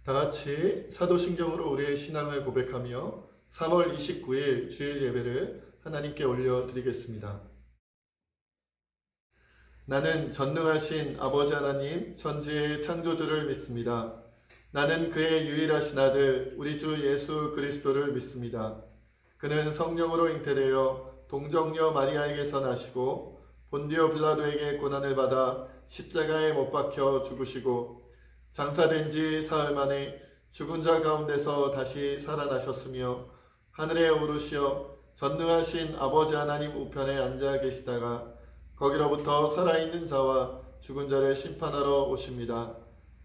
다 같이 사도신경으로 우리의 신앙을 고백하며 3월 29일 주일 예배를 하나님께 올려드리겠습니다. 나는 전능하신 아버지 하나님 천지의 창조주를 믿습니다. 나는 그의 유일하신 아들 우리 주 예수 그리스도를 믿습니다. 그는 성령으로 잉태되어 동정녀 마리아에게서 나시고 본디오 빌라도에게 고난을 받아 십자가에 못 박혀 죽으시고 장사된 지 사흘 만에 죽은 자 가운데서 다시 살아나셨으며 하늘에 오르시어 전능하신 아버지 하나님 우편에 앉아 계시다가 거기로부터 살아있는 자와 죽은 자를 심판하러 오십니다.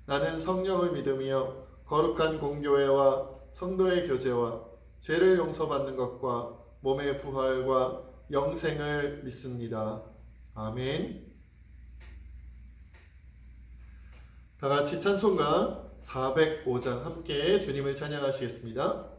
나는 성령을 믿으며 거룩한 공교회와 성도의 교제와 죄를 용서받는 것과 몸의 부활과 영생을 믿습니다. 아멘. 다 같이 찬송가 405장 함께 주님을 찬양하시겠습니다.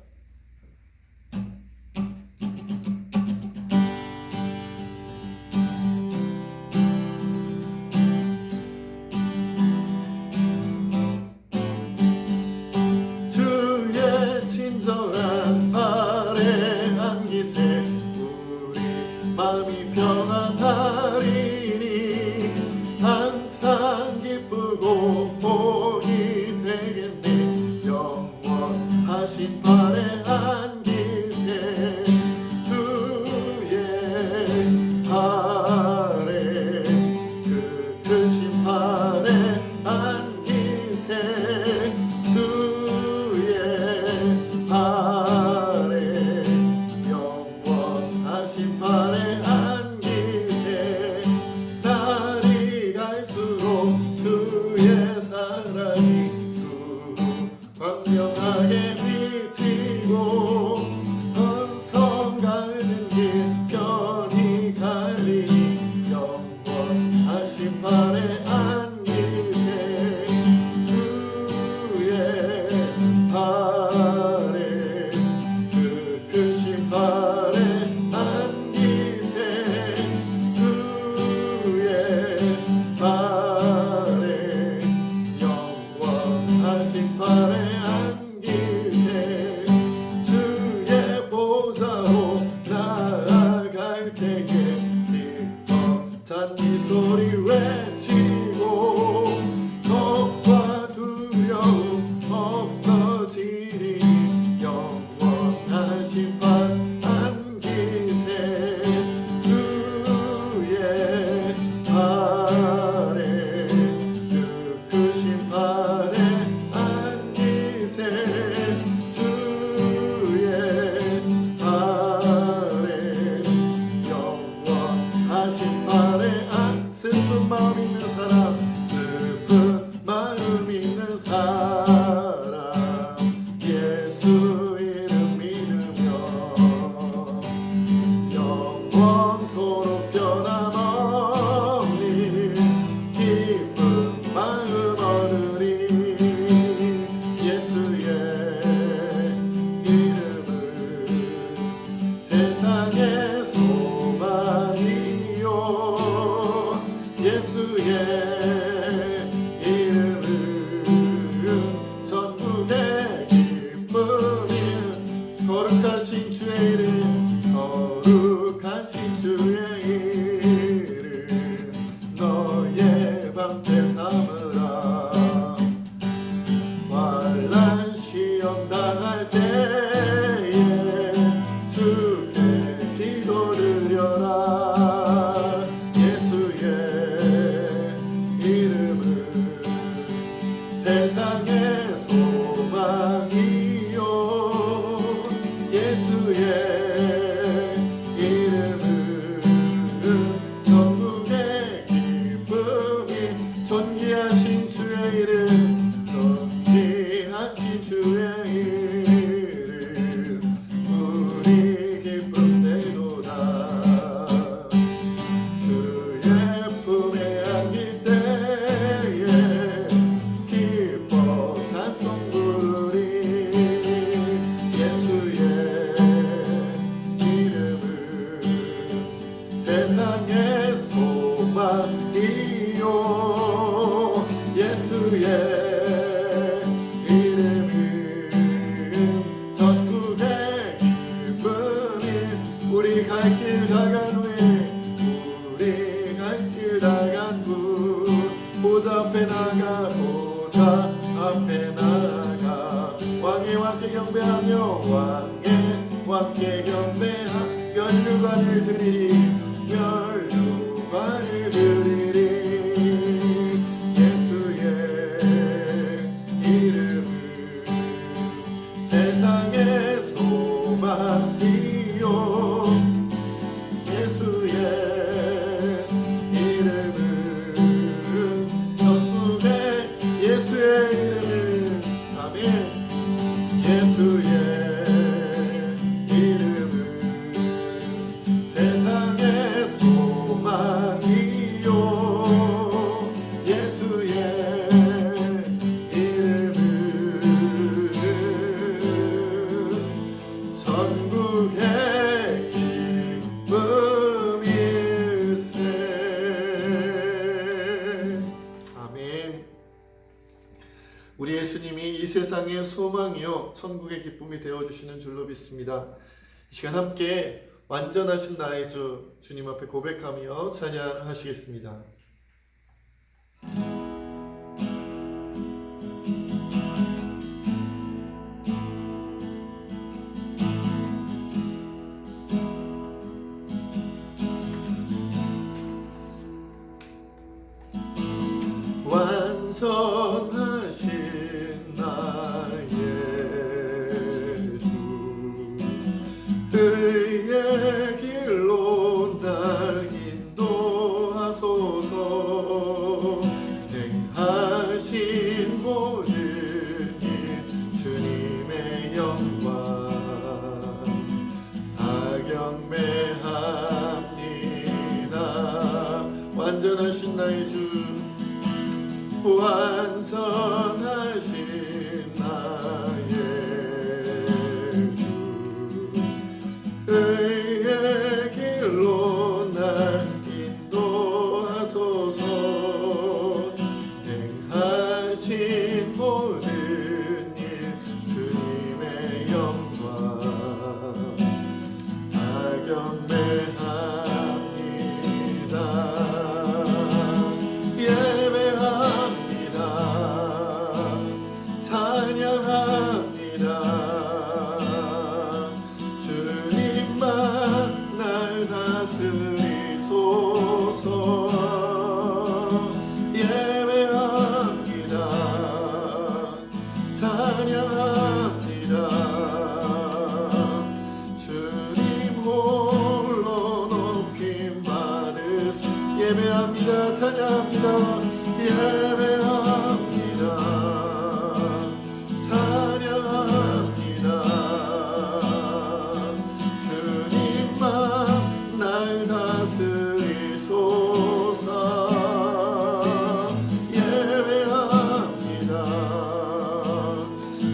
주의 친절한 발에 안기세 우리 마음이 평안하리니 항상 기쁘고 복이 되겠네. 영원하신 발에 안기세 주의 발에 그 크신 발에 안기세 주의 발에 영원하신 발에 안기세 날이 갈수록 주의 사랑이 광명하게 비치고 언성 가는 길 편히 갈리니 영원하신 발에 안기세 주의 발에 그 크신 발에 안기세 주의 발에 영원하신 발에 안기세 주의 보좌로 나아갈 때에 기뻐 찬미 소리 외치고 겁과 두려움 없어지리 영원하신 발 안기세 주의 발에 그 크신 발에 안기세 주의 발에 영원하신 발에 슬픈 마음 있는 사람 슬픈 마음 있는 사람 예수 이름 믿으며 영원토록 변함없는 기쁜 마음 얻으리 예수의 이름은 세상의 소망이요 예수의 이름은 천국의 기쁨이 거룩하신 주의 이름 거룩하신 주의 이름 너의 방패 삼으라 환난 시험 당할 때에 주께 기도드려라 예수의 이름은 세상의 소망이요 예수의 이름은 천국의 기쁨이 존귀하신 주의 이름 존귀하신 주의 이름 앞에 나아가 왕의 왕께 경배하며 왕의 왕께 경배하 면류관을 드리리 면류관을 드리리 예수의 이름은 세상의 소망이요 예수의 이름은 전국의 예수의 이름은 아멘 예수의 이름은 세상의 소망이요 예수의 이름은 전국의 기쁨일세 아멘. 우리 예수님이 이 세상의 소망이요 천국의 기쁨이 되어주시는 줄로 믿습니다. 이 시간 함께 완전하신 나의 주 주님 앞에 고백하며 찬양하시겠습니다. 완전하신 나의 주 의의 길로 날 인도하소서 행하신 모든 일 주님의 영광 다 경배합니다. 완전하신 나의 주 완전하신 나의 주 의의 길로 날 인도하소서 행하신 모든 일 주님의 영광 다 경배합니다. 예배합니다. 찬양합니다. 주님만 날 다스리소서. 예배합니다. 찬양합니다. 주님 홀로 높임 받으시 예배합니다. 찬양합니다. 예배합니다. 찬양합니다. 주님만 날 다스리소서. 예배합니다.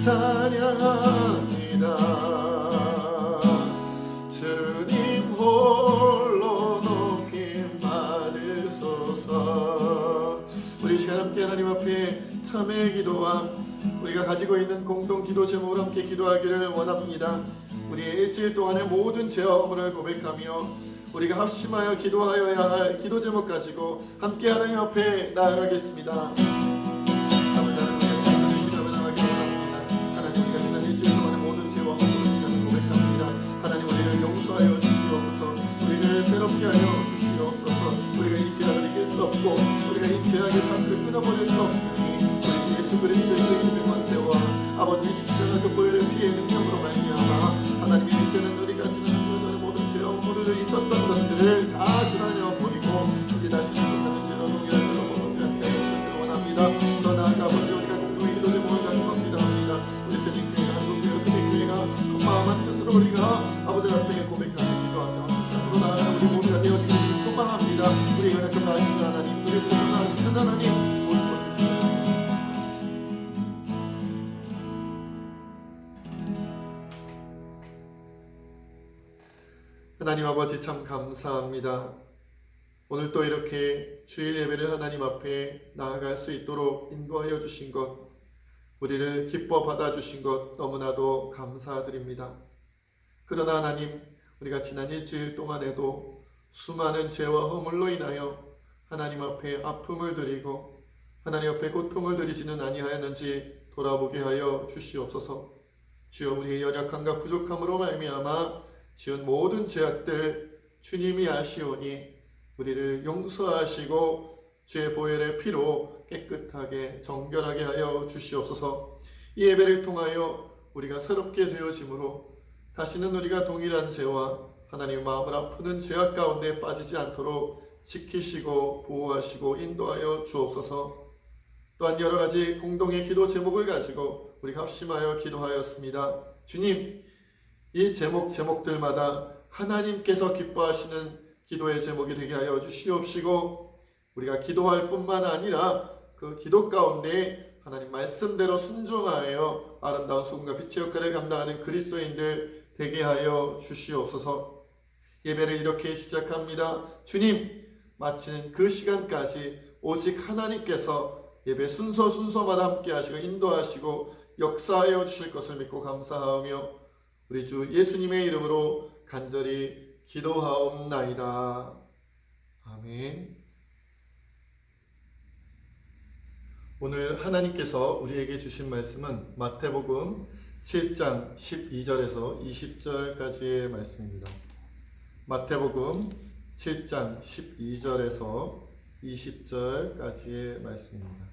찬양합니다. 주님 홀로 높임 받으소서. 우리 시간 함께 하나님 앞에 참회의 기도와 우리가 가지고 있는 공동 기도 제목으로 함께 기도하기를 원합니다. 우리의 일주일 동안의 모든 죄와 허물을 고백하며 우리가 합심하여 기도하여야 할 기도 제목 가지고 함께 하나님 앞에 나아가겠습니다. 아버지 하나님 기도하며 나가기를 원합니다. 하나님 우리가 지난 일주일 동안의 모든 죄와 허물을 지금 고백합니다. 하나님 우리를 용서하여 주시옵소서. 우리를 새롭게 하여 주시옵소서. 우리가 이 죄악을 이길 수 없고 우리가 이 죄악의 사슬을 끊어버릴 수 없으니 우리 주 예수 그리스도의 이름의 권세와 아버지의 십자가 그 보혈을 피해 능력으로 말미암아 하나님의 이제는 우리가 지난 모든 죄와 허물을 있었던 것들을 다 그날려 버리고 이제 다시 못하는 죄로 동일한 죄로 모두 않게 하시기를 원합니다. 더 나아가 아버지 우리가 공동의 기도 제목을 가지고 기도합니다. 우리 새벽교회가 한국교회 새벽교회가 마음한 뜻으로 우리가 아버지 앞에 고백하며 기도하며 앞으로 나아가 우리 모두가 되어지기를 소망합니다. 우리가 이렇게 나아가시는 하나님 우리를 나아가시는 하나님 모든 것을 주옵소서. 하나님 아버지 참 감사합니다. 오늘 또 이렇게 주일 예배를 하나님 앞에 나아갈 수 있도록 인도하여 주신 것, 우리를 기뻐 받아주신 것 너무나도 감사드립니다. 그러나 하나님, 우리가 지난 일주일 동안에도 수많은 죄와 허물로 인하여 하나님 앞에 아픔을 드리고 하나님 앞에 고통을 드리지는 아니하였는지 돌아보게 하여 주시옵소서. 주여, 우리의 연약함과 부족함으로 말미암아 지은 모든 죄악들 주님이 아시오니 우리를 용서하시고 주의 보혈의 피로 깨끗하게 정결하게 하여 주시옵소서. 이 예배를 통하여 우리가 새롭게 되어짐으로 다시는 우리가 동일한 죄와 하나님 마음을 아프는 죄악 가운데 빠지지 않도록 지키시고 보호하시고 인도하여 주옵소서. 또한 여러 가지 공동의 기도 제목을 가지고 우리가 합심하여 기도하였습니다. 주님, 이 제목들마다 하나님께서 기뻐하시는 기도의 제목이 되게 하여 주시옵시고, 우리가 기도할 뿐만 아니라 그 기도 가운데 하나님 말씀대로 순종하여 아름다운 소금과 빛의 역할을 감당하는 그리스도인들 되게 하여 주시옵소서. 예배를 이렇게 시작합니다. 주님, 마치는 그 시간까지 오직 하나님께서 예배 순서마다 함께 하시고 인도하시고 역사하여 주실 것을 믿고 감사하며 우리 주 예수님의 이름으로 간절히 기도하옵나이다. 아멘. 오늘 하나님께서 우리에게 주신 말씀은 마태복음 7장 12절에서 20절까지의 말씀입니다. 마태복음 7장 12절에서 20절까지의 말씀입니다.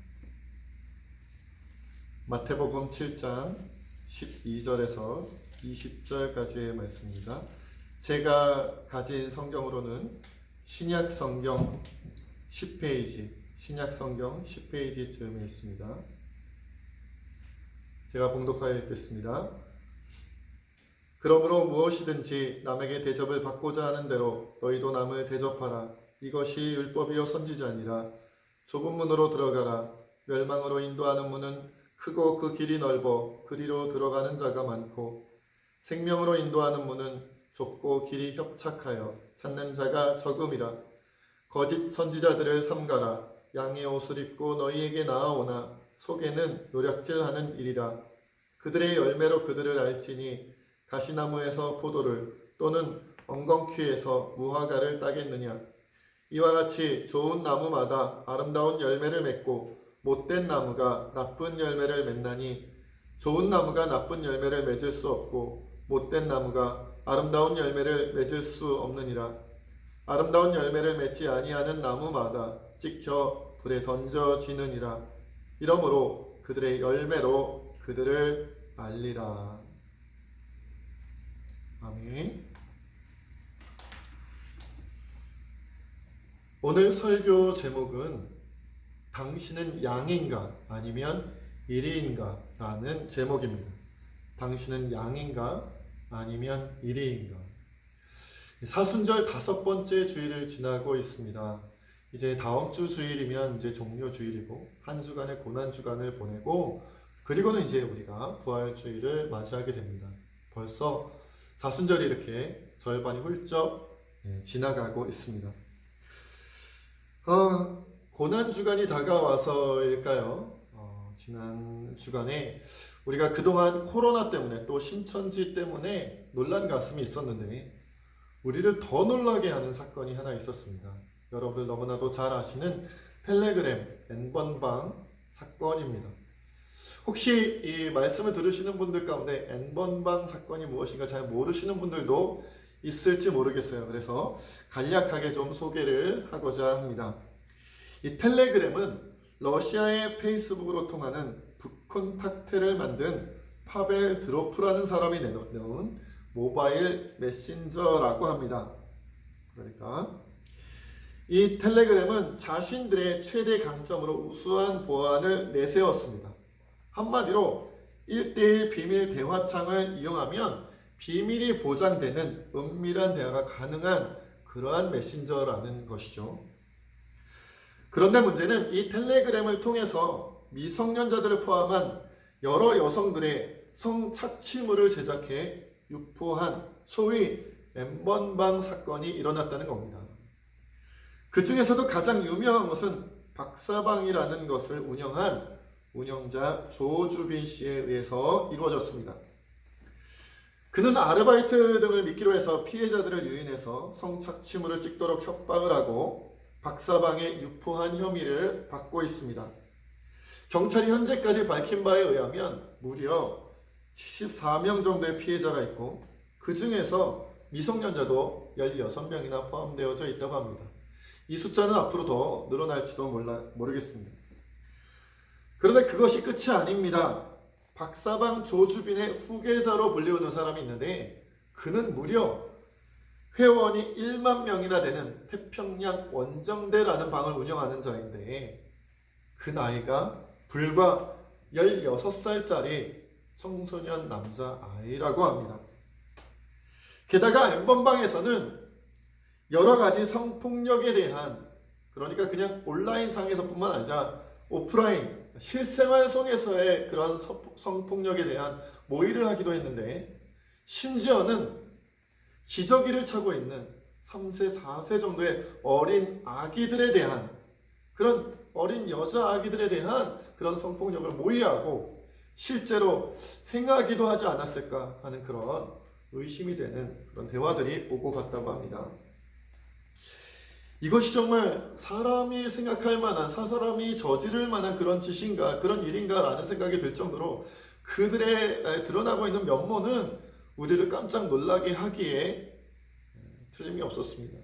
마태복음 7장 12절에서 20절까지의 말씀입니다. 제가 가진 성경으로는 신약성경 10페이지, 신약성경 10페이지쯤에 있습니다. 제가 봉독하여 읽겠습니다. 그러므로 무엇이든지 남에게 대접을 받고자 하는 대로 너희도 남을 대접하라. 이것이 율법이요 선지자니라. 좁은 문으로 들어가라. 멸망으로 인도하는 문은 크고 그 길이 넓어 그리로 들어가는 자가 많고 생명으로 인도하는 문은 좁고 길이 협착하여 찾는 자가 적음이라. 거짓 선지자들을 삼가라. 양의 옷을 입고 너희에게 나아오나 속에는 노략질하는 일이라. 그들의 열매로 그들을 알지니 가시나무에서 포도를 또는 엉겅퀴에서 무화과를 따겠느냐. 이와 같이 좋은 나무마다 아름다운 열매를 맺고 못된 나무가 나쁜 열매를 맺나니 좋은 나무가 나쁜 열매를 맺을 수 없고 못된 나무가 아름다운 열매를 맺을 수 없느니라. 아름다운 열매를 맺지 아니하는 나무마다 찍혀 불에 던져지느니라. 이러므로 그들의 열매로 그들을 알리라. 아멘. 오늘 설교 제목은 당신은 양인가 아니면 이리인가 라는 제목입니다. 당신은 양인가 아니면 이리인가. 사순절 5번째 주일을 지나고 있습니다. 이제 다음 주 주일이면 이제 종료 주일이고 한 주간의 고난 주간을 보내고 그리고는 이제 우리가 부활 주일을 맞이하게 됩니다. 벌써 사순절이 이렇게 절반이 훌쩍 지나가고 있습니다. 고난 주간이 다가와서일까요? 지난 주간에 우리가 그동안 코로나 때문에 또 신천지 때문에 놀란 가슴이 있었는데 우리를 더 놀라게 하는 사건이 하나 있었습니다. 여러분들 너무나도 잘 아시는 텔레그램 N번방 사건입니다. 혹시 이 말씀을 들으시는 분들 가운데 N번방 사건이 무엇인가 잘 모르시는 분들도 있을지 모르겠어요. 그래서 간략하게 좀 소개를 하고자 합니다. 이 텔레그램은 러시아의 페이스북으로 통하는 북콘탁트를 만든 파벨 드로프라는 사람이 내놓은 모바일 메신저라고 합니다. 그러니까 이 텔레그램은 자신들의 최대 강점으로 우수한 보안을 내세웠습니다. 한마디로 1:1 비밀 대화창을 이용하면 비밀이 보장되는 은밀한 대화가 가능한 그러한 메신저라는 것이죠. 그런데 문제는 이 텔레그램을 통해서 미성년자들을 포함한 여러 여성들의 성착취물을 제작해 유포한 소위 N번방 사건이 일어났다는 겁니다. 그 중에서도 가장 유명한 것은 박사방이라는 것을 운영한 운영자 조주빈 씨에 의해서 이루어졌습니다. 그는 아르바이트 등을 미끼로 해서 피해자들을 유인해서 성착취물을 찍도록 협박을 하고 박사방에 유포한 혐의를 받고 있습니다. 경찰이 현재까지 밝힌 바에 의하면 무려 74명 정도의 피해자가 있고 그 중에서 미성년자도 16명이나 포함되어져 있다고 합니다. 이 숫자는 앞으로 더 늘어날지도 모르겠습니다. 그런데 그것이 끝이 아닙니다. 박사방 조주빈의 후계자로 불리우는 사람이 있는데 그는 무려 회원이 1만 명이나 되는 태평양 원정대라는 방을 운영하는 자인데 그 나이가 불과 16살짜리 청소년 남자아이라고 합니다. 게다가 엠번방에서는 여러 가지 성폭력에 대한, 그러니까 그냥 온라인상에서뿐만 아니라 오프라인 실생활 속에서의 그런 성폭력에 대한 모의를 하기도 했는데 심지어는 기저귀를 차고 있는 3세, 4세 정도의 어린 아기들에 대한, 그런 어린 여자 아기들에 대한 그런 성폭력을 모의하고 실제로 행하기도 하지 않았을까 하는 그런 의심이 되는 그런 대화들이 오고 갔다고 합니다. 이것이 정말 사람이 생각할 만한, 사람이 저지를 만한 그런 짓인가, 그런 일인가 라는 생각이 들 정도로 그들의 드러나고 있는 면모는 우리를 깜짝 놀라게 하기에 틀림이 없었습니다.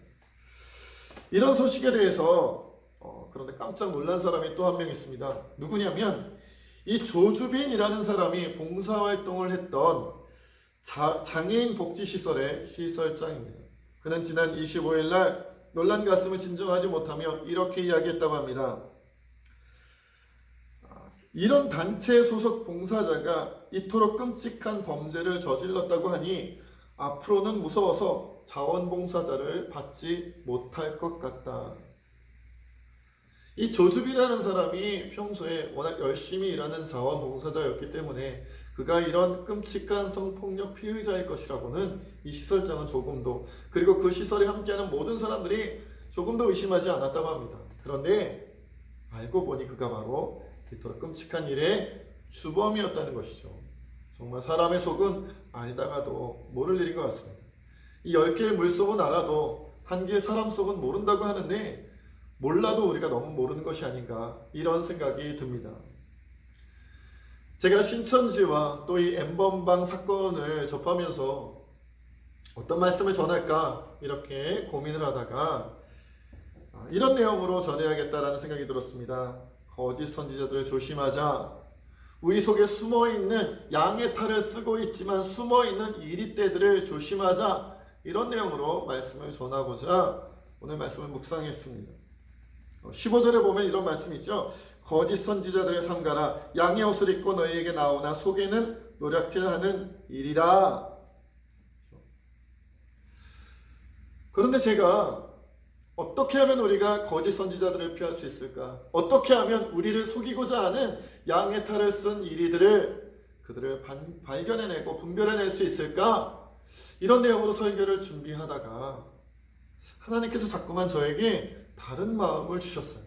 이런 소식에 대해서 그런데 깜짝 놀란 사람이 또 한 명 있습니다. 누구냐면 이 조주빈이라는 사람이 봉사활동을 했던 장애인 복지시설의 시설장입니다. 그는 지난 25일 날 놀란 가슴을 진정하지 못하며 이렇게 이야기했다고 합니다. 이런 단체 소속 봉사자가 이토록 끔찍한 범죄를 저질렀다고 하니 앞으로는 무서워서 자원봉사자를 받지 못할 것 같다. 이 조수빈이라는 사람이 평소에 워낙 열심히 일하는 자원봉사자였기 때문에 그가 이런 끔찍한 성폭력 피의자일 것이라고는 이 시설장은 조금도, 그리고 그 시설에 함께하는 모든 사람들이 조금도 의심하지 않았다고 합니다. 그런데 알고 보니 그가 바로 이토록 끔찍한 일의 주범이었다는 것이죠. 정말 사람의 속은 아니다가도 모를 일인 것 같습니다. 이 10개의 물속은 알아도 한 개의 사람 속은 모른다고 하는데 몰라도 우리가 너무 모르는 것이 아닌가, 이런 생각이 듭니다. 제가 신천지와 또 이 엠번방 사건을 접하면서 어떤 말씀을 전할까 이렇게 고민을 하다가 이런 내용으로 전해야겠다라는 생각이 들었습니다. 거짓 선지자들을 조심하자. 우리 속에 숨어있는 양의 탈을 쓰고 있지만 숨어있는 이리떼들을 조심하자. 이런 내용으로 말씀을 전하고자 오늘 말씀을 묵상했습니다. 15절에 보면 이런 말씀이 있죠. 거짓 선지자들을 삼가라. 양의 옷을 입고 너희에게 나오나 속에는 노략질하는 일이라. 그런데 제가 어떻게 하면 우리가 거짓 선지자들을 피할 수 있을까? 어떻게 하면 우리를 속이고자 하는 양의 탈을 쓴 이리들을 그들을 발견해내고 분별해낼 수 있을까? 이런 내용으로 설교를 준비하다가 하나님께서 자꾸만 저에게 다른 마음을 주셨어요.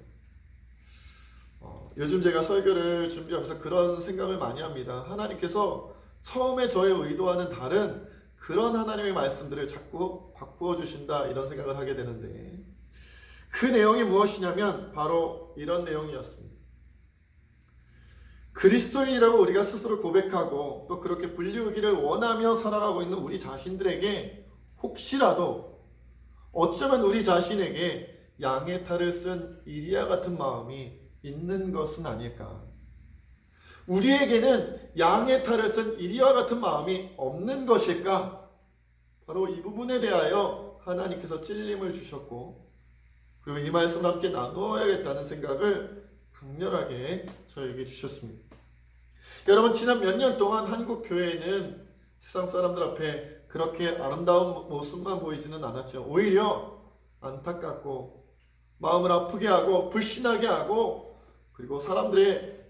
요즘 제가 설교를 준비하면서 그런 생각을 많이 합니다. 하나님께서 처음에 저의 의도와는 다른 그런 하나님의 말씀들을 자꾸 바꾸어 주신다, 이런 생각을 하게 되는데 그 내용이 무엇이냐면 바로 이런 내용이었습니다. 그리스도인이라고 우리가 스스로 고백하고 또 그렇게 불리우기를 원하며 살아가고 있는 우리 자신들에게 혹시라도 어쩌면 우리 자신에게 양의 탈을 쓴 이리야 같은 마음이 있는 것은 아닐까? 우리에게는 양의 탈을 쓴 이리와 같은 마음이 없는 것일까? 바로 이 부분에 대하여 하나님께서 찔림을 주셨고 그리고 이 말씀을 함께 나누어야겠다는 생각을 강렬하게 저에게 주셨습니다. 여러분, 지난 몇 년 동안 한국 교회는 세상 사람들 앞에 그렇게 아름다운 모습만 보이지는 않았죠. 오히려 안타깝고 마음을 아프게 하고 불신하게 하고 그리고 사람들의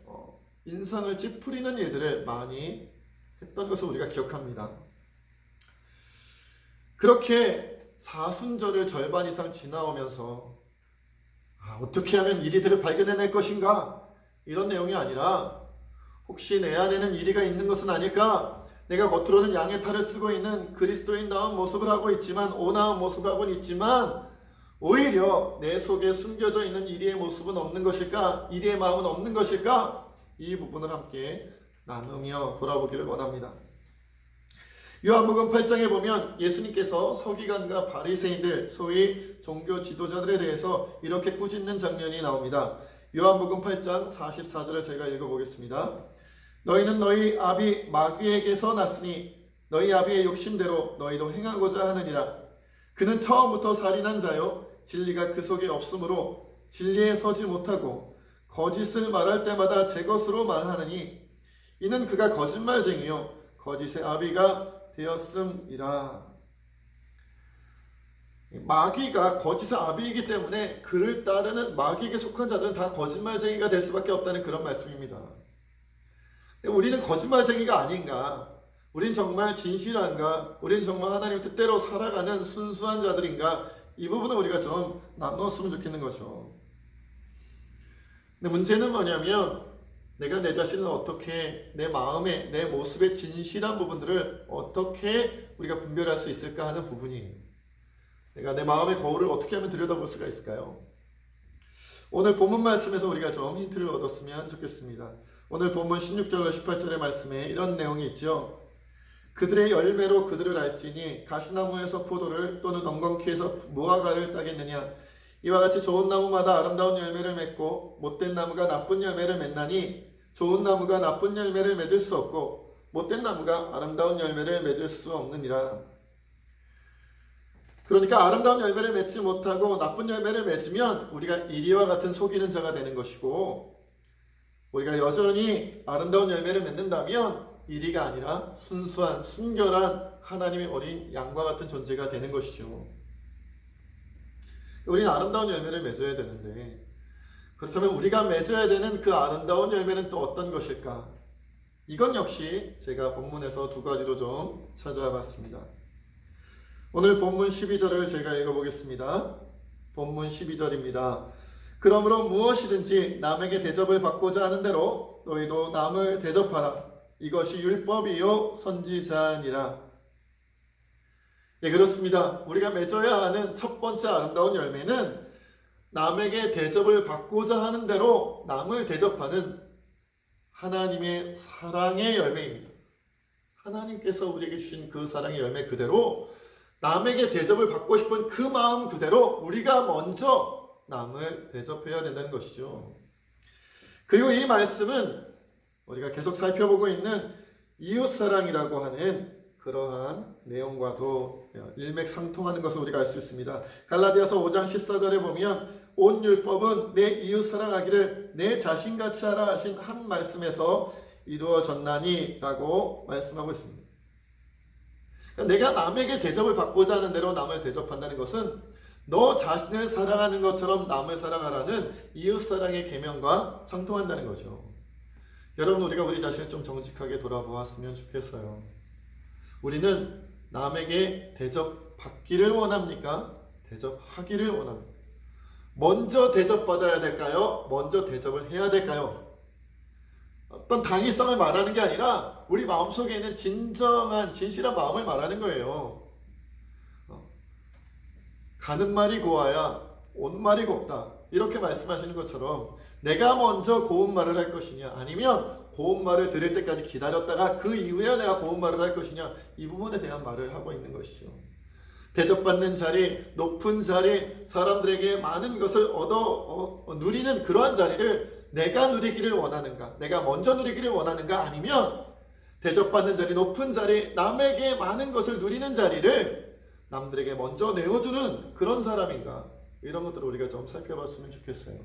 인상을 찌푸리는 일들을 많이 했던 것을 우리가 기억합니다. 그렇게 사순절을 절반 이상 지나오면서 어떻게 하면 이리들을 발견해낼 것인가? 이런 내용이 아니라 혹시 내 안에는 이리가 있는 것은 아닐까? 내가 겉으로는 양의 탈을 쓰고 있는 그리스도인다운 모습을 하고 있지만, 온화한 모습을 하고 있지만 오히려 내 속에 숨겨져 있는 이리의 모습은 없는 것일까? 이리의 마음은 없는 것일까? 이 부분을 함께 나누며 돌아보기를 원합니다. 요한복음 8장에 보면 예수님께서 서기관과 바리새인들, 소위 종교 지도자들에 대해서 이렇게 꾸짖는 장면이 나옵니다. 요한복음 8장 44절을 제가 읽어보겠습니다. 너희는 너희 아비 마귀에게서 났으니 너희 아비의 욕심대로 너희도 행하고자 하느니라. 그는 처음부터 살인한 자요 진리가 그 속에 없으므로 진리에 서지 못하고 거짓을 말할 때마다 제 것으로 말하느니 이는 그가 거짓말쟁이요 거짓의 아비가 되었음이라. 마귀가 거짓의 아비이기 때문에 그를 따르는 마귀에게 속한 자들은 다 거짓말쟁이가 될 수밖에 없다는 그런 말씀입니다. 우리는 거짓말쟁이가 아닌가? 우린 정말 진실한가? 우린 정말 하나님 뜻대로 살아가는 순수한 자들인가? 이 부분을 우리가 좀 나누었으면 좋겠는 거죠. 근데 문제는 뭐냐면 내가 내 자신을 어떻게 내 마음에 내 모습의 진실한 부분들을 어떻게 우리가 분별할 수 있을까 하는 부분이에요. 내가 내 마음의 거울을 어떻게 하면 들여다볼 수가 있을까요? 오늘 본문 말씀에서 우리가 좀 힌트를 얻었으면 좋겠습니다. 오늘 본문 16절과 18절의 말씀에 이런 내용이 있죠. 그들의 열매로 그들을 알지니 가시나무에서 포도를 또는 엉겅퀴에서 무화과를 따겠느냐. 이와 같이 좋은 나무마다 아름다운 열매를 맺고 못된 나무가 나쁜 열매를 맺나니 좋은 나무가 나쁜 열매를 맺을 수 없고 못된 나무가 아름다운 열매를 맺을 수 없느니라. 그러니까 아름다운 열매를 맺지 못하고 나쁜 열매를 맺으면 우리가 이리와 같은 속이는 자가 되는 것이고, 우리가 여전히 아름다운 열매를 맺는다면 이리가 아니라 순수한 순결한 하나님의 어린 양과 같은 존재가 되는 것이죠. 우리는 아름다운 열매를 맺어야 되는데, 그렇다면 우리가 맺어야 되는 그 아름다운 열매는 또 어떤 것일까? 이건 역시 제가 본문에서 두 가지로 좀 찾아와 봤습니다. 오늘 본문 12절을 제가 읽어보겠습니다. 본문 12절입니다. 그러므로 무엇이든지 남에게 대접을 받고자 하는 대로 너희도 남을 대접하라. 이것이 율법이요 선지자니라. 예, 그렇습니다. 우리가 맺어야 하는 첫 번째 아름다운 열매는 남에게 대접을 받고자 하는 대로 남을 대접하는 하나님의 사랑의 열매입니다. 하나님께서 우리에게 주신 그 사랑의 열매 그대로 남에게 대접을 받고 싶은 그 마음 그대로 우리가 먼저 남을 대접해야 된다는 것이죠. 그리고 이 말씀은 우리가 계속 살펴보고 있는 이웃사랑이라고 하는 그러한 내용과도 일맥상통하는 것을 우리가 알 수 있습니다. 갈라디아서 5장 14절에 보면 온 율법은 내 이웃 사랑하기를 내 자신같이 하라 하신 한 말씀에서 이루어졌나니 라고 말씀하고 있습니다. 내가 남에게 대접을 받고자 하는 대로 남을 대접한다는 것은 너 자신을 사랑하는 것처럼 남을 사랑하라는 이웃사랑의 계명과 상통한다는 거죠. 여러분, 우리가 우리 자신을 좀 정직하게 돌아보았으면 좋겠어요. 우리는 남에게 대접받기를 원합니까? 대접하기를 원합니까? 먼저 대접받아야 될까요? 먼저 대접을 해야 될까요? 어떤 당위성을 말하는 게 아니라 우리 마음속에 있는 진정한 진실한 마음을 말하는 거예요. 가는 말이 고와야 온 말이 곱다, 이렇게 말씀하시는 것처럼 내가 먼저 고운 말을 할 것이냐, 아니면 고운 말을 들을 때까지 기다렸다가 그 이후에 내가 고운 말을 할 것이냐, 이 부분에 대한 말을 하고 있는 것이죠. 대접받는 자리, 높은 자리, 사람들에게 많은 것을 누리는 그러한 자리를 내가 누리기를 원하는가, 내가 먼저 누리기를 원하는가, 아니면 대접받는 자리, 높은 자리, 남에게 많은 것을 누리는 자리를 남들에게 먼저 내어주는 그런 사람인가, 이런 것들을 우리가 좀 살펴봤으면 좋겠어요.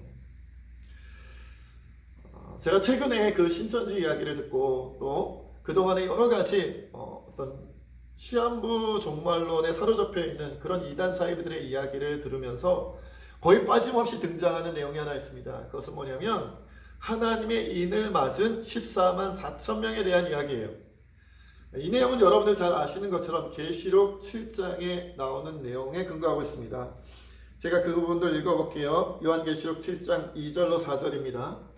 제가 최근에 그 신천지 이야기를 듣고 또 그동안에 여러 가지 어떤 시한부 종말론에 사로잡혀 있는 그런 이단 사이비들의 이야기를 들으면서 거의 빠짐없이 등장하는 내용이 하나 있습니다. 그것은 뭐냐면 하나님의 인을 맞은 14만 4천 명에 대한 이야기예요. 이 내용은 여러분들 잘 아시는 것처럼 계시록 7장에 나오는 내용에 근거하고 있습니다. 제가 그 부분도 읽어볼게요. 요한계시록 7장 2절로 4절입니다.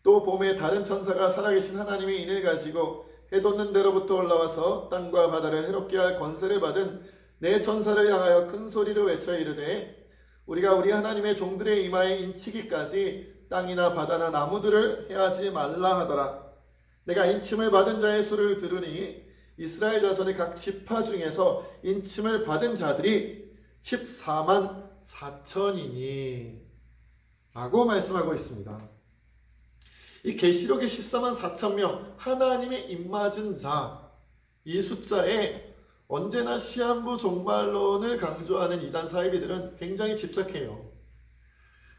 또 봄에 다른 천사가 살아계신 하나님의 인을 가지고 해 돋는 데로부터 올라와서 땅과 바다를 해롭게 할 권세를 받은 내 천사를 향하여 큰 소리로 외쳐 이르되 우리가 우리 하나님의 종들의 이마에 인치기까지 땅이나 바다나 나무들을 해하지 말라 하더라. 내가 인침을 받은 자의 수를 들으니 이스라엘 자손의 각 지파 중에서 인침을 받은 자들이 14만 4천이니 라고 말씀하고 있습니다. 이 계시록의 14만 4천 명, 하나님의 입맞은 자, 이 숫자에 언제나 시한부 종말론을 강조하는 이단 사이비들은 굉장히 집착해요.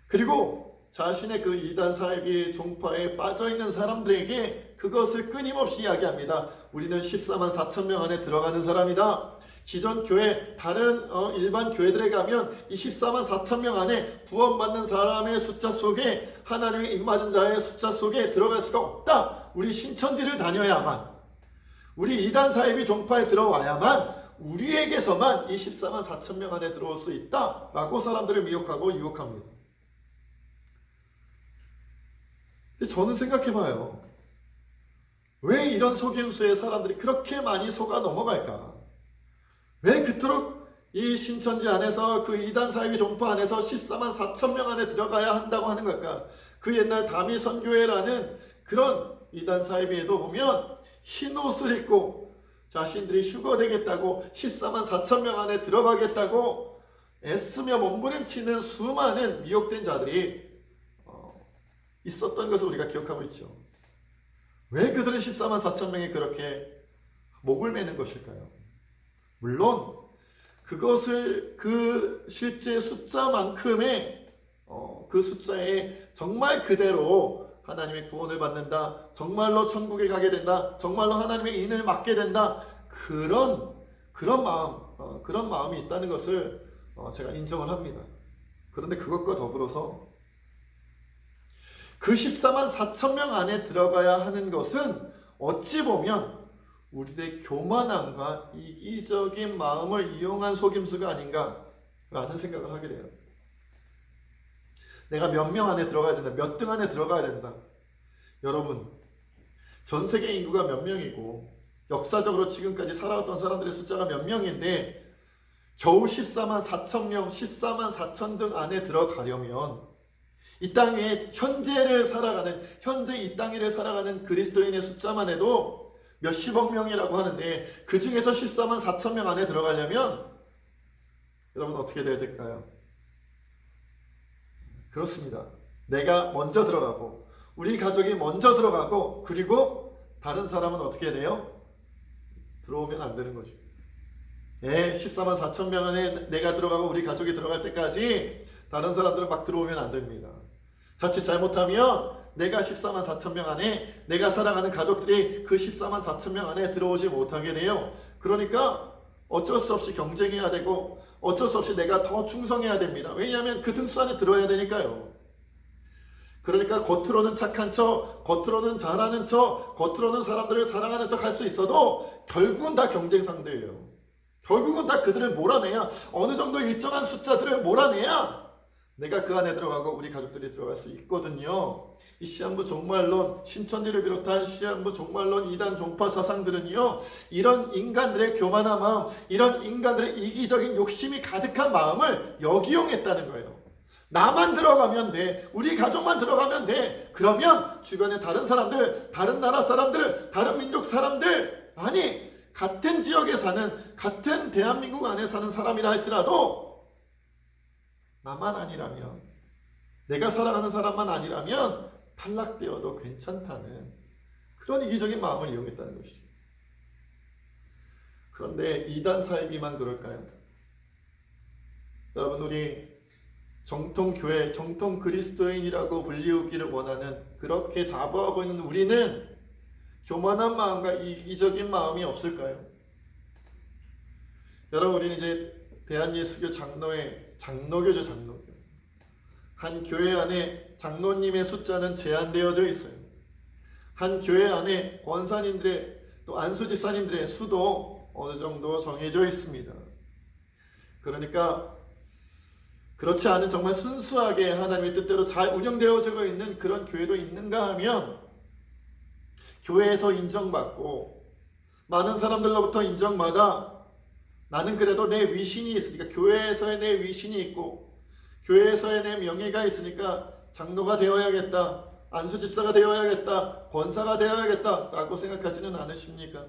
그리고 자신의 그 이단 사이비 종파에 빠져있는 사람들에게 그것을 끊임없이 이야기합니다. 우리는 14만 4천 명 안에 들어가는 사람이다. 기존 교회, 다른 일반 교회들에 가면 이 14만 4천 명 안에 구원받는 사람의 숫자 속에, 하나님의 입맞은 자의 숫자 속에 들어갈 수가 없다. 우리 신천지를 다녀야만, 우리 이단 사이비 종파에 들어와야만 우리에게서만 이 14만 4천 명 안에 들어올 수 있다 라고 사람들을 미혹하고 유혹합니다. 근데 저는 생각해봐요. 왜 이런 속임수에 사람들이 그렇게 많이 속아 넘어갈까? 왜 그토록 이 신천지 안에서, 그 이단 사이비 종파 안에서 14만 4천 명 안에 들어가야 한다고 하는 걸까? 그 옛날 다미 선교회라는 그런 이단 사이비에도 보면 흰 옷을 입고 자신들이 휴거되겠다고 14만 4천 명 안에 들어가겠다고 애쓰며 몸부림치는 수많은 미혹된 자들이 있었던 것을 우리가 기억하고 있죠. 왜 그들은 14만 4천 명이 그렇게 목을 매는 것일까요? 물론 그것을 그 실제 숫자만큼의 그 숫자에 정말 그대로 하나님의 구원을 받는다, 정말로 천국에 가게 된다, 정말로 하나님의 인을 맡게 된다, 그런 마음이 있다는 것을 제가 인정을 합니다. 그런데 그것과 더불어서 그 14만 4천 명 안에 들어가야 하는 것은 어찌 보면 우리들의 교만함과 이기적인 마음을 이용한 속임수가 아닌가라는 생각을 하게 돼요. 내가 몇 명 안에 들어가야 된다, 몇 등 안에 들어가야 된다. 여러분, 전 세계 인구가 몇 명이고 역사적으로 지금까지 살아왔던 사람들의 숫자가 몇 명인데 겨우 14만 4천 명, 14만 4천 등 안에 들어가려면 이 땅에 현재 이 땅을 살아가는 그리스도인의 숫자만 해도 몇십억 명이라고 하는데 그 중에서 14만 4천 명 안에 들어가려면 여러분 어떻게 돼야 될까요? 그렇습니다. 내가 먼저 들어가고 우리 가족이 먼저 들어가고 그리고 다른 사람은 어떻게 돼요? 들어오면 안 되는 거죠. 14만 4천 명 안에 내가 들어가고 우리 가족이 들어갈 때까지 다른 사람들은 막 들어오면 안 됩니다. 자칫 잘못하면 내가 14만 4천 명 안에, 내가 살아가는 가족들이 그 14만 4천 명 안에 들어오지 못하게 돼요. 그러니까 어쩔 수 없이 경쟁해야 되고 어쩔 수 없이 내가 더 충성해야 됩니다. 왜냐하면 그 등수 안에 들어야 되니까요. 그러니까 겉으로는 착한 척, 겉으로는 잘하는 척, 겉으로는 사람들을 사랑하는 척 할 수 있어도 결국은 다 경쟁 상대예요. 결국은 다 그들을 몰아내야, 어느 정도 일정한 숫자들을 몰아내야 내가 그 안에 들어가고 우리 가족들이 들어갈 수 있거든요. 이 시한부 종말론, 신천지를 비롯한 시한부 종말론 이단 종파 사상들은요, 이런 인간들의 교만한 마음, 이런 인간들의 이기적인 욕심이 가득한 마음을 역이용했다는 거예요. 나만 들어가면 돼, 우리 가족만 들어가면 돼, 그러면 주변에 다른 사람들, 다른 나라 사람들, 다른 민족 사람들, 아니 같은 지역에 사는, 같은 대한민국 안에 사는 사람이라 할지라도 나만 아니라면, 내가 사랑하는 사람만 아니라면 탈락되어도 괜찮다는 그런 이기적인 마음을 이용했다는 것이죠. 그런데 이단 사이비만 그럴까요? 여러분, 우리 정통교회, 정통 그리스도인이라고 불리우기를 원하는, 그렇게 자부하고 있는 우리는 교만한 마음과 이기적인 마음이 없을까요? 여러분, 우리는 이제 대한예수교 장로회, 장로교죠, 장로교. 한 교회 안에 장로님의 숫자는 제한되어져 있어요. 한 교회 안에 권사님들의, 또 안수집사님들의 수도 어느 정도 정해져 있습니다. 그러니까 그렇지 않은 정말 순수하게 하나님의 뜻대로 잘 운영되어지고 있는 그런 교회도 있는가 하면, 교회에서 인정받고 많은 사람들로부터 인정받아 나는 그래도 내 위신이 있으니까, 교회에서의 내 위신이 있고 교회에서의 내 명예가 있으니까 장로가 되어야겠다, 안수집사가 되어야겠다, 권사가 되어야겠다 라고 생각하지는 않으십니까?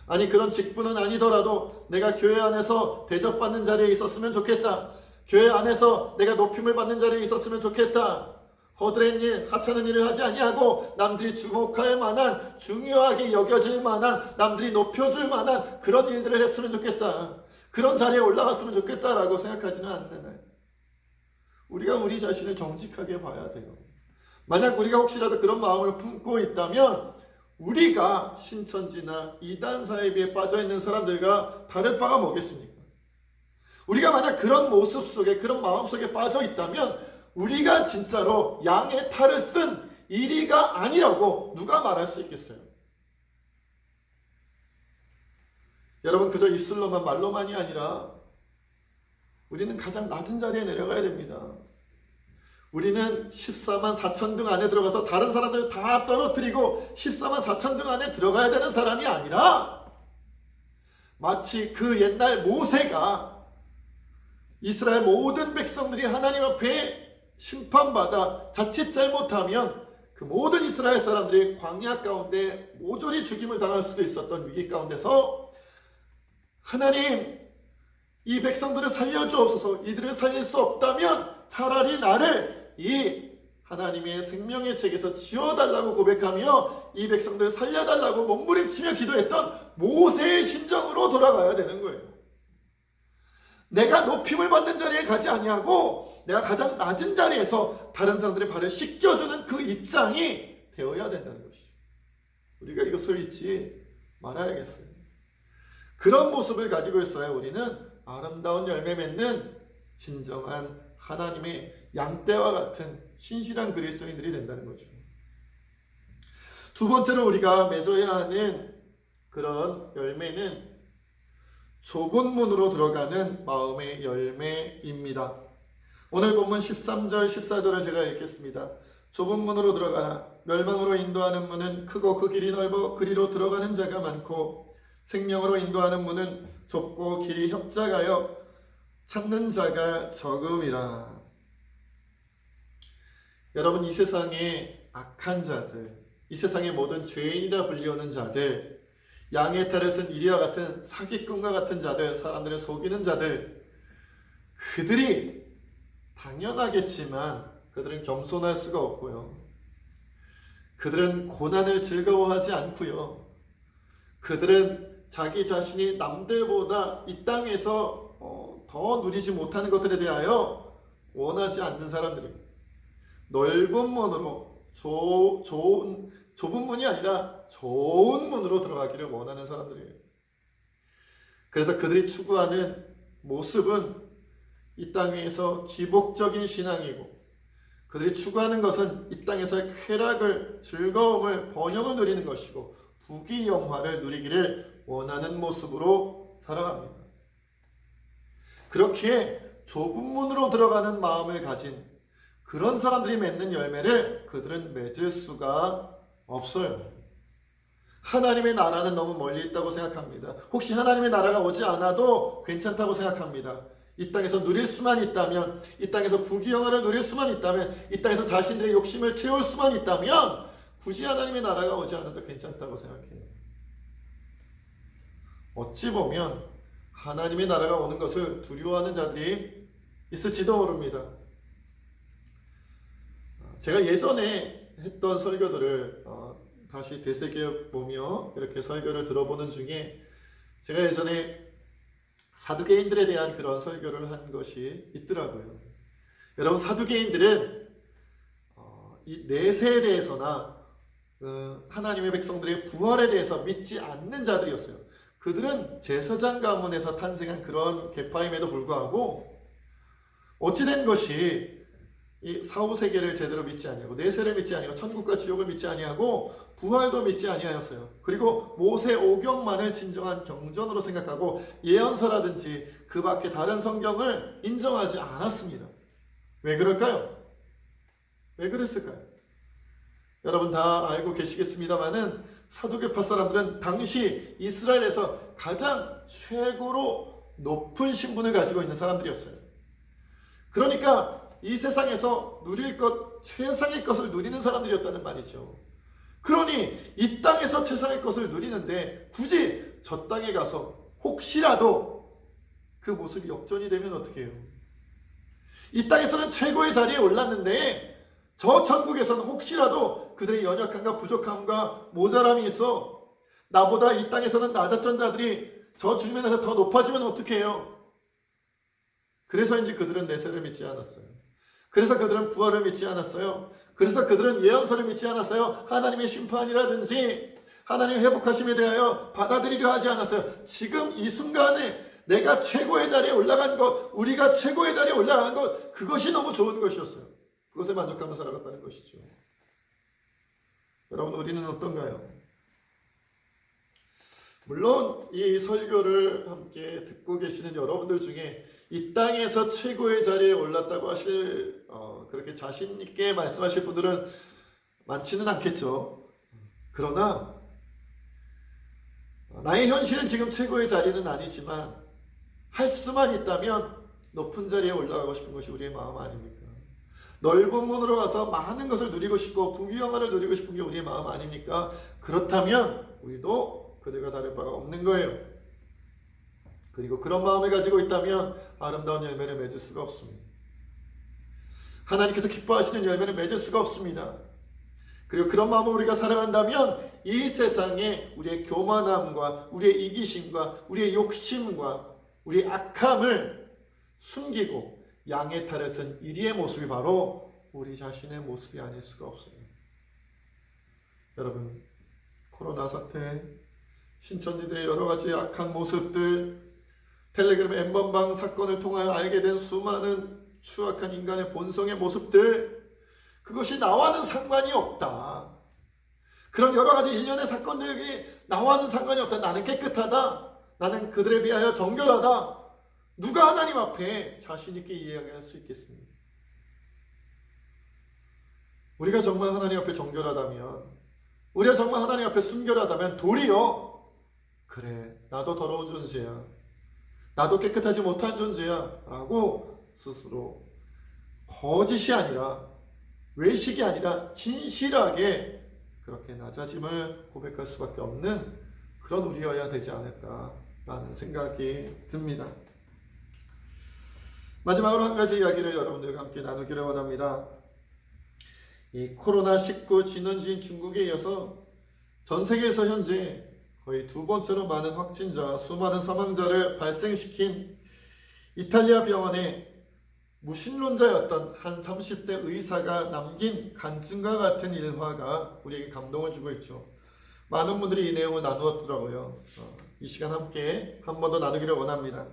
아니, 그런 직분은 아니더라도 내가 교회 안에서 대접받는 자리에 있었으면 좋겠다, 교회 안에서 내가 높임을 받는 자리에 있었으면 좋겠다, 허드렛 일, 하찮은 일을 하지 아니하고 남들이 주목할 만한, 중요하게 여겨질 만한, 남들이 높여줄 만한 그런 일들을 했으면 좋겠다, 그런 자리에 올라갔으면 좋겠다라고 생각하지는 않는, 우리가 우리 자신을 정직하게 봐야 돼요. 만약 우리가 혹시라도 그런 마음을 품고 있다면 우리가 신천지나 이단 사이비에 빠져있는 사람들과 다를 바가 뭐겠습니까? 우리가 만약 그런 모습 속에, 그런 마음 속에 빠져 있다면 우리가 진짜로 양의 탈을 쓴 이리가 아니라고 누가 말할 수 있겠어요? 여러분, 그저 입술로만, 말로만이 아니라 우리는 가장 낮은 자리에 내려가야 됩니다. 우리는 14만 4천 등 안에 들어가서 다른 사람들을 다 떨어뜨리고 14만 4천 등 안에 들어가야 되는 사람이 아니라, 마치 그 옛날 모세가 이스라엘 모든 백성들이 하나님 앞에 심판받아 자칫 잘못하면 그 모든 이스라엘 사람들이 광야 가운데 모조리 죽임을 당할 수도 있었던 위기 가운데서 하나님, 이 백성들을 살려주옵소서, 이들을 살릴 수 없다면 차라리 나를 이 하나님의 생명의 책에서 지워달라고 고백하며 이 백성들을 살려달라고 몸부림치며 기도했던 모세의 심정으로 돌아가야 되는 거예요. 내가 높임을 받는 자리에 가지 아니하고 내가 가장 낮은 자리에서 다른 사람들의 발을 씻겨주는 그 입장이 되어야 된다는 것이죠. 우리가 이것을 잊지 말아야겠어요. 그런 모습을 가지고 있어야 우리는 아름다운 열매 맺는 진정한 하나님의 양떼와 같은 신실한 그리스도인들이 된다는 거죠. 두 번째로 우리가 맺어야 하는 그런 열매는 좁은 문으로 들어가는 마음의 열매입니다. 오늘 본문 13절 14절을 제가 읽겠습니다. 좁은 문으로 들어가라. 멸망으로 인도하는 문은 크고 그 길이 넓어 그리로 들어가는 자가 많고 생명으로 인도하는 문은 좁고 길이 협착하여 찾는 자가 적음이라. 여러분, 이 세상의 악한 자들, 이 세상의 모든 죄인이라 불리우는 자들, 양의 탈을 쓴 이리와 같은 사기꾼과 같은 자들, 사람들을 속이는 자들, 그들이 당연하겠지만 그들은 겸손할 수가 없고요. 그들은 고난을 즐거워하지 않고요. 그들은 자기 자신이 남들보다 이 땅에서 더 누리지 못하는 것들에 대하여 원하지 않는 사람들입니다. 넓은 문으로, 좁은 문이 아니라 좋은 문으로 들어가기를 원하는 사람들이에요. 그래서 그들이 추구하는 모습은 이 땅에서 기복적인 신앙이고, 그들이 추구하는 것은 이 땅에서의 쾌락을, 즐거움을, 번영을 누리는 것이고 부귀영화를 누리기를 원하는 모습으로 살아갑니다. 그렇기에 좁은 문으로 들어가는 마음을 가진 그런 사람들이 맺는 열매를 그들은 맺을 수가 없어요. 하나님의 나라는 너무 멀리 있다고 생각합니다. 혹시 하나님의 나라가 오지 않아도 괜찮다고 생각합니다. 이 땅에서 누릴 수만 있다면, 이 땅에서 부귀영화를 누릴 수만 있다면, 이 땅에서 자신들의 욕심을 채울 수만 있다면 굳이 하나님의 나라가 오지 않아도 괜찮다고 생각해요. 어찌 보면 하나님의 나라가 오는 것을 두려워하는 자들이 있을지도 모릅니다. 제가 예전에 했던 설교들을 다시 되새겨보며 이렇게 설교를 들어보는 중에 제가 예전에 사두개인들에 대한 그런 설교를 한 것이 있더라고요. 여러분, 사두개인들은 이 내세에 대해서나 하나님의 백성들의 부활에 대해서 믿지 않는 자들이었어요. 그들은 제사장 가문에서 탄생한 그런 계파임에도 불구하고 어찌된 것이 이 사후세계를 제대로 믿지 아니하고 내세를 믿지 아니하고 천국과 지옥을 믿지 아니하고 부활도 믿지 아니하였어요. 그리고 모세 오경만을 진정한 경전으로 생각하고 예언서라든지 그 밖에 다른 성경을 인정하지 않았습니다. 왜 그럴까요? 왜 그랬을까요? 여러분 다 알고 계시겠습니다마는 사두개파 사람들은 당시 이스라엘에서 가장 최고로 높은 신분을 가지고 있는 사람들이었어요. 그러니까 이 세상에서 누릴 것, 최상의 것을 누리는 사람들이었다는 말이죠. 그러니 이 땅에서 최상의 것을 누리는데 굳이 저 땅에 가서 혹시라도 그 모습이 역전이 되면 어떻게 해요? 이 땅에서는 최고의 자리에 올랐는데 저 천국에서는 혹시라도 그들의 연약함과 부족함과 모자람이 있어 나보다 이 땅에서는 낮았던 자들이 저 주님에서 더 높아지면 어떻게 해요? 그래서인지 그들은 내세를 믿지 않았어요. 그래서 그들은 부활을 믿지 않았어요. 그래서 그들은 예언서를 믿지 않았어요. 하나님의 심판이라든지 하나님의 회복하심에 대하여 받아들이려 하지 않았어요. 지금 이 순간에 내가 최고의 자리에 올라간 것, 우리가 최고의 자리에 올라간 것, 그것이 너무 좋은 것이었어요. 그것에 만족하며 살아갔다는 것이죠. 여러분, 우리는 어떤가요? 물론 이 설교를 함께 듣고 계시는 여러분들 중에 이 땅에서 최고의 자리에 올랐다고 하실 그렇게 자신 있게 말씀하실 분들은 많지는 않겠죠. 그러나 나의 현실은 지금 최고의 자리는 아니지만 할 수만 있다면 높은 자리에 올라가고 싶은 것이 우리의 마음 아닙니까? 넓은 문으로 가서 많은 것을 누리고 싶고 부귀영화를 누리고 싶은 게 우리의 마음 아닙니까? 그렇다면 우리도 그들과 다를 바가 없는 거예요. 그리고 그런 마음을 가지고 있다면 아름다운 열매를 맺을 수가 없습니다. 하나님께서 기뻐하시는 열매를 맺을 수가 없습니다. 그리고 그런 마음으로 우리가 살아간다면 이 세상에 우리의 교만함과 우리의 이기심과 우리의 욕심과 우리의 악함을 숨기고 양의 탈을 쓴 이리의 모습이 바로 우리 자신의 모습이 아닐 수가 없습니다. 여러분, 코로나 사태, 신천지들의 여러 가지 악한 모습들, 텔레그램 엠번방 사건을 통하여 알게 된 수많은 추악한 인간의 본성의 모습들, 그것이 나와는 상관이 없다. 그런 여러 가지 일련의 사건들이 나와는 상관이 없다. 나는 깨끗하다. 나는 그들에 비하여 정결하다. 누가 하나님 앞에 자신 있게 이야기할 수 있겠습니까? 우리가 정말 하나님 앞에 정결하다면, 우리가 정말 하나님 앞에 순결하다면 도리어 그래, 나도 더러운 존재야, 나도 깨끗하지 못한 존재야 라고 스스로 거짓이 아니라 외식이 아니라 진실하게 그렇게 낮아짐을 고백할 수밖에 없는 그런 우리여야 되지 않을까라는 생각이 듭니다. 마지막으로 한 가지 이야기를 여러분들과 함께 나누기를 원합니다. 이 코로나19 진원지인 중국에 이어서 전 세계에서 현재 거의 두 번째로 많은 확진자, 수많은 사망자를 발생시킨 이탈리아 병원에 무신론자였던 한 30대 의사가 남긴 간증과 같은 일화가 우리에게 감동을 주고 있죠. 많은 분들이 이 내용을 나누었더라고요. 이 시간 함께 한 번 더 나누기를 원합니다.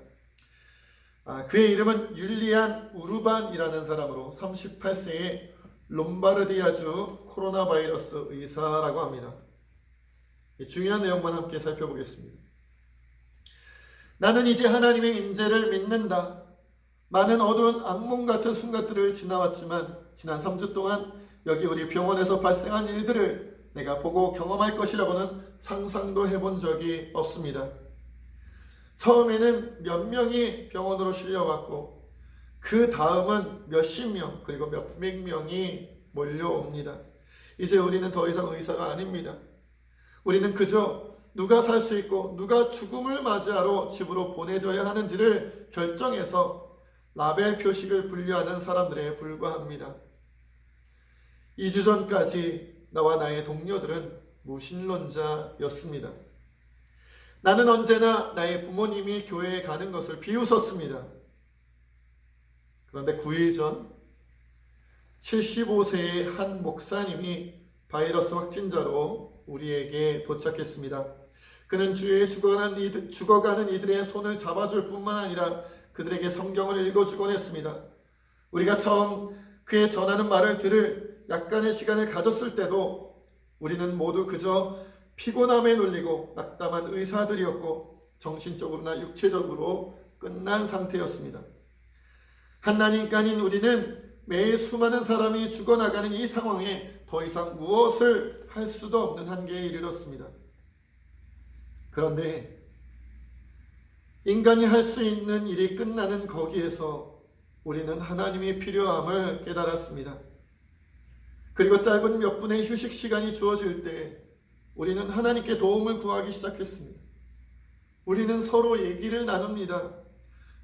그의 이름은 율리안 우르반이라는 사람으로 38세의 롬바르디아주 코로나 바이러스 의사라고 합니다. 중요한 내용만 함께 살펴보겠습니다. 나는 이제 하나님의 임재를 믿는다. 많은 어두운 악몽 같은 순간들을 지나왔지만 지난 3주 동안 여기 우리 병원에서 발생한 일들을 내가 보고 경험할 것이라고는 상상도 해본 적이 없습니다. 처음에는 몇 명이 병원으로 실려왔고 그 다음은 몇십 명 그리고 몇백 명이 몰려옵니다. 이제 우리는 더 이상 의사가 아닙니다. 우리는 그저 누가 살 수 있고 누가 죽음을 맞이하러 집으로 보내져야 하는지를 결정해서 라벨 표식을 분류하는 사람들에 불과합니다. 2주 전까지 나와 나의 동료들은 무신론자였습니다. 나는 언제나 나의 부모님이 교회에 가는 것을 비웃었습니다. 그런데 9일 전 75세의 한 목사님이 바이러스 확진자로 우리에게 도착했습니다. 그는 주위에 죽어가는 이들의 손을 잡아줄 뿐만 아니라 그들에게 성경을 읽어주곤 했습니다. 우리가 처음 그의 전하는 말을 들을 약간의 시간을 가졌을 때도 우리는 모두 그저 피곤함에 눌리고 낙담한 의사들이었고 정신적으로나 육체적으로 끝난 상태였습니다. 한나님간인 우리는 매일 수많은 사람이 죽어나가는 이 상황에 더 이상 무엇을 할 수도 없는 한계에 이르렀습니다. 그런데 인간이 할 수 있는 일이 끝나는 거기에서 우리는 하나님이 필요함을 깨달았습니다. 그리고 짧은 몇 분의 휴식 시간이 주어질 때 우리는 하나님께 도움을 구하기 시작했습니다. 우리는 서로 얘기를 나눕니다.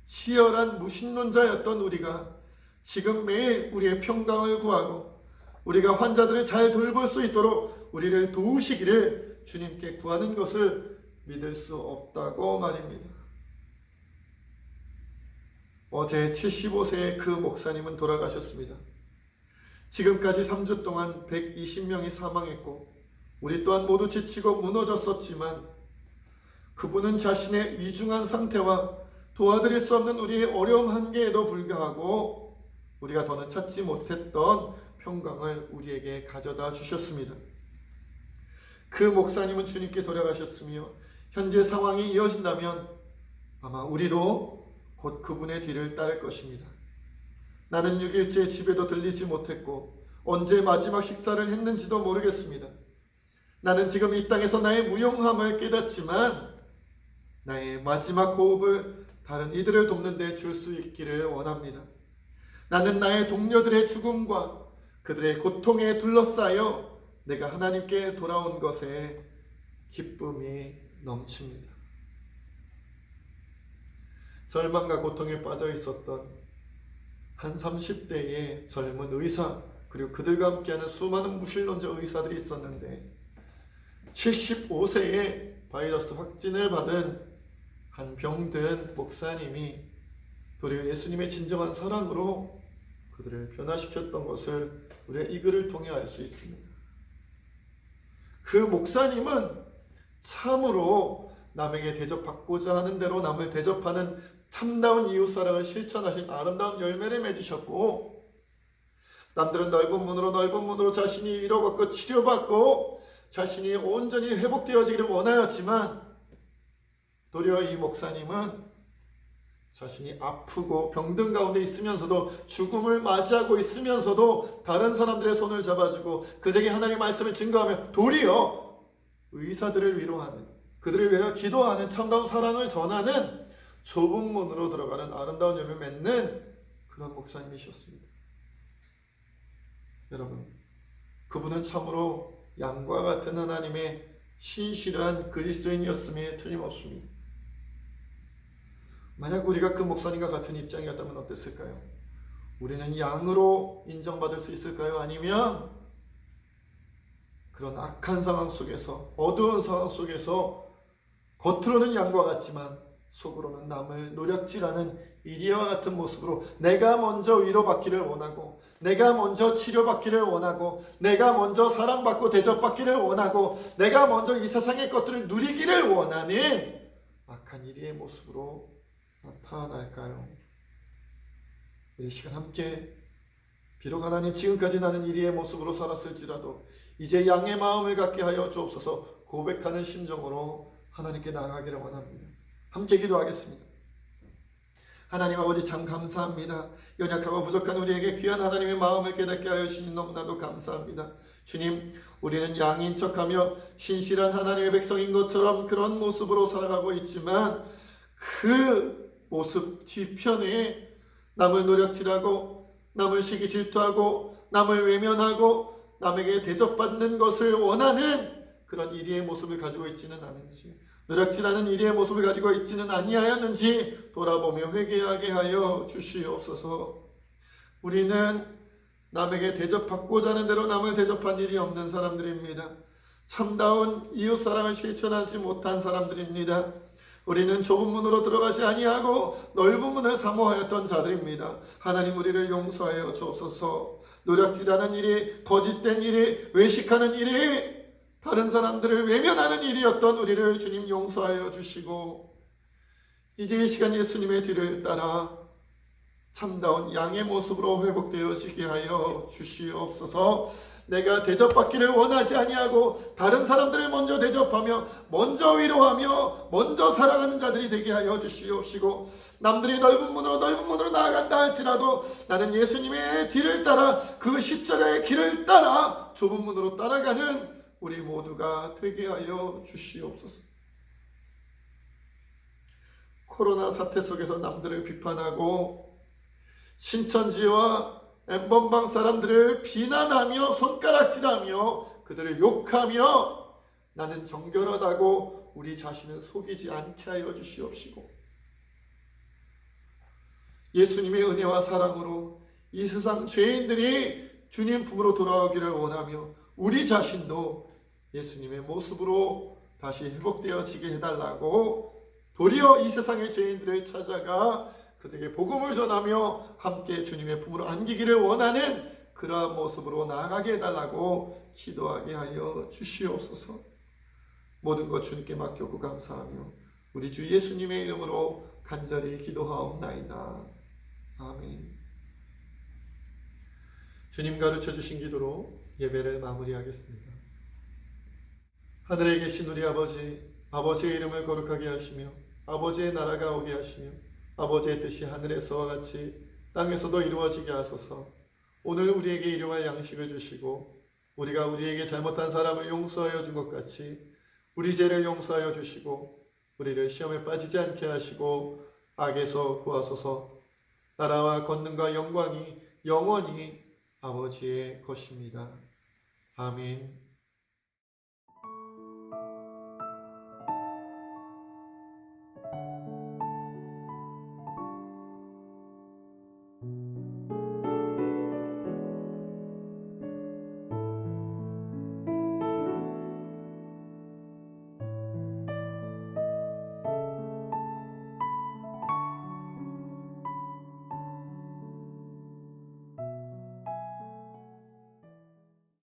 치열한 무신론자였던 우리가 지금 매일 우리의 평강을 구하고 우리가 환자들을 잘 돌볼 수 있도록 우리를 도우시기를 주님께 구하는 것을 믿을 수 없다고 말입니다. 어제 75세의 그 목사님은 돌아가셨습니다. 지금까지 3주 동안 120명이 사망했고 우리 또한 모두 지치고 무너졌었지만 그분은 자신의 위중한 상태와 도와드릴 수 없는 우리의 어려움 한계에도 불구하고 우리가 더는 찾지 못했던 평강을 우리에게 가져다 주셨습니다. 그 목사님은 주님께 돌아가셨으며 현재 상황이 이어진다면 아마 우리도 곧 그분의 뒤를 따를 것입니다. 나는 6일째 집에도 들리지 못했고 언제 마지막 식사를 했는지도 모르겠습니다. 나는 지금 이 땅에서 나의 무용함을 깨닫지만 나의 마지막 호흡을 다른 이들을 돕는 데 줄 수 있기를 원합니다. 나는 나의 동료들의 죽음과 그들의 고통에 둘러싸여 내가 하나님께 돌아온 것에 기쁨이 넘칩니다. 절망과 고통에 빠져 있었던 한 30대의 젊은 의사 그리고 그들과 함께하는 수많은 무신론자 의사들이 있었는데 75세의 바이러스 확진을 받은 한 병든 목사님이 도리어 예수님의 진정한 사랑으로 그들을 변화시켰던 것을 우리가 이 글을 통해 알 수 있습니다. 그 목사님은 참으로 남에게 대접받고자 하는 대로 남을 대접하는 참다운 이웃사랑을 실천하신 아름다운 열매를 맺으셨고 남들은 넓은 문으로 자신이 위로받고 치료받고 자신이 온전히 회복되어지기를 원하였지만 도리어 이 목사님은 자신이 아프고 병든 가운데 있으면서도 죽음을 맞이하고 있으면서도 다른 사람들의 손을 잡아주고 그들에게 하나님의 말씀을 증거하며 도리어 의사들을 위로하는 그들을 위하여 기도하는 참다운 사랑을 전하는 좁은 문으로 들어가는 아름다운 열매 맺는 그런 목사님이셨습니다. 여러분, 그분은 참으로 양과 같은 하나님의 신실한 그리스도인이었음에 틀림없습니다. 만약 우리가 그 목사님과 같은 입장이었다면 어땠을까요? 우리는 양으로 인정받을 수 있을까요? 아니면 그런 악한 상황 속에서 어두운 상황 속에서 겉으로는 양과 같지만 속으로는 남을 노략질하는 이리와 같은 모습으로 내가 먼저 위로받기를 원하고 내가 먼저 치료받기를 원하고 내가 먼저 사랑받고 대접받기를 원하고 내가 먼저 이 세상의 것들을 누리기를 원하는 악한 이리의 모습으로 나타날까요? 이 시간 함께 비록 하나님 지금까지 나는 이리의 모습으로 살았을지라도 이제 양의 마음을 갖게 하여 주옵소서 고백하는 심정으로 하나님께 나아가기를 원합니다. 함께 기도하겠습니다. 하나님 아버지 참 감사합니다. 연약하고 부족한 우리에게 귀한 하나님의 마음을 깨닫게 하여 주시니 너무나도 감사합니다. 주님, 우리는 양인 척하며 신실한 하나님의 백성인 것처럼 그런 모습으로 살아가고 있지만 그 모습 뒤편에 남을 노략질하고 남을 시기 질투하고 남을 외면하고 남에게 대접받는 것을 원하는 그런 이리의 모습을 가지고 있지는 않은지 노략질하는 이리의 모습을 가지고 있지는 아니하였는지 돌아보며 회개하게 하여 주시옵소서. 우리는 남에게 대접받고자 하는 대로 남을 대접한 일이 없는 사람들입니다. 참다운 이웃사랑을 실천하지 못한 사람들입니다. 우리는 좁은 문으로 들어가지 아니하고 넓은 문을 사모하였던 자들입니다. 하나님 우리를 용서하여 주옵소서. 노략질하는 일이, 거짓된 일이, 외식하는 일이, 다른 사람들을 외면하는 일이었던 우리를 주님 용서하여 주시고 이제 이 시간 예수님의 뒤를 따라 참다운 양의 모습으로 회복되어지게 하여 주시옵소서. 내가 대접받기를 원하지 아니하고 다른 사람들을 먼저 대접하며 먼저 위로하며 먼저 사랑하는 자들이 되게 하여 주시옵시고 남들이 넓은 문으로 나아간다 할지라도 나는 예수님의 뒤를 따라 그 십자가의 길을 따라 좁은 문으로 따라가는 우리 모두가 되게 하여 주시옵소서. 코로나 사태 속에서 남들을 비판하고 신천지와 엠번방 사람들을 비난하며 손가락질하며 그들을 욕하며 나는 정결하다고 우리 자신을 속이지 않게 하여 주시옵시고, 예수님의 은혜와 사랑으로 이 세상 죄인들이 주님 품으로 돌아오기를 원하며 우리 자신도 예수님의 모습으로 다시 회복되어지게 해달라고 도리어 이 세상의 죄인들을 찾아가 그들에게 복음을 전하며 함께 주님의 품으로 안기기를 원하는 그러한 모습으로 나아가게 해달라고 기도하게 하여 주시옵소서. 모든 것 주님께 맡겼고 감사하며 우리 주 예수님의 이름으로 간절히 기도하옵나이다. 아멘. 주님 가르쳐 주신 기도로 예배를 마무리하겠습니다. 하늘에 계신 우리 아버지, 아버지의 이름을 거룩하게 하시며 아버지의 나라가 오게 하시며 아버지의 뜻이 하늘에서와 같이 땅에서도 이루어지게 하소서. 오늘 우리에게 일용할 양식을 주시고 우리가 우리에게 잘못한 사람을 용서하여 준 것 같이 우리 죄를 용서하여 주시고 우리를 시험에 빠지지 않게 하시고 악에서 구하소서. 나라와 권능과 영광이 영원히 아버지의 것입니다. 아멘.